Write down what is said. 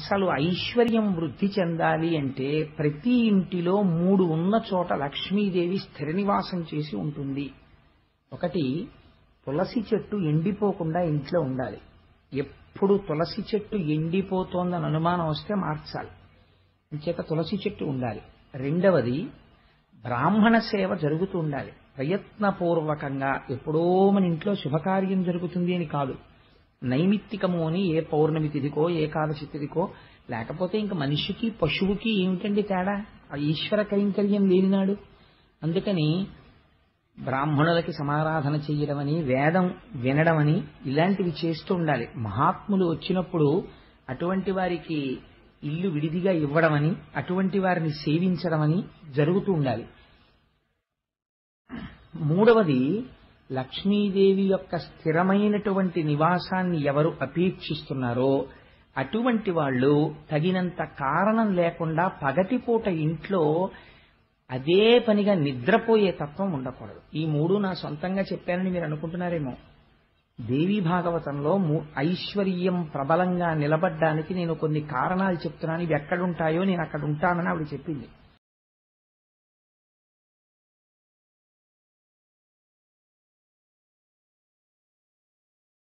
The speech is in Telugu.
అసలు ఐశ్వర్యం వృద్ధి చెందాలి అంటే ప్రతి ఇంటిలో 3 ఉన్న చోట లక్ష్మీదేవి స్థిర నివాసం చేసి ఉంటుంది. ఒకటి, తులసి చెట్టు ఎండిపోకుండా ఇంట్లో ఉండాలి. ఎప్పుడు తులసి చెట్టు ఎండిపోతోందని అనుమానం వస్తే మార్చాలి, ఇంచేత తులసి చెట్టు ఉండాలి. రెండవది, బ్రాహ్మణ సేవ జరుగుతూ ఉండాలి ప్రయత్నపూర్వకంగా. ఎప్పుడో మన ఇంట్లో శుభకార్యం జరుగుతుంది అని కాదు, నైమిత్తికము అని ఏ పౌర్ణమి తిథికో ఏకాదశి తిథికో. లేకపోతే ఇంక మనిషికి పశువుకి ఏమిటండి తేడా? ఆ ఈశ్వర కైంకర్యం లేనినాడు. అందుకని బ్రాహ్మణులకి సమారాధన చెయ్యడం అని, వేదం వినడం అని, ఇలాంటివి చేస్తూ ఉండాలి. మహాత్ములు వచ్చినప్పుడు అటువంటి వారికి ఇల్లు విడిదిగా ఇవ్వడం అని, అటువంటి వారిని సేవించడం అని జరుగుతూ ఉండాలి. మూడవది, లక్ష్మీదేవి యొక్క స్థిరమైనటువంటి నివాసాన్ని ఎవరు అపేక్షిస్తున్నారో అటువంటి వాళ్ళు తగినంత కారణం లేకుండా పగటిపూట ఇంట్లో అదే పనిగా నిద్రపోయే తత్వం ఉండకూడదు. ఈ 3 నా సొంతంగా చెప్పానని మీరు అనుకుంటున్నారేమో. దేవీ భాగవతంలో ఐశ్వర్యం ప్రబలంగా నిలబడ్డానికి నేను కొన్ని కారణాలు చెప్తున్నాను, ఇవి ఎక్కడుంటాయో నేను అక్కడ ఉంటానని ఆవిడ చెప్పింది.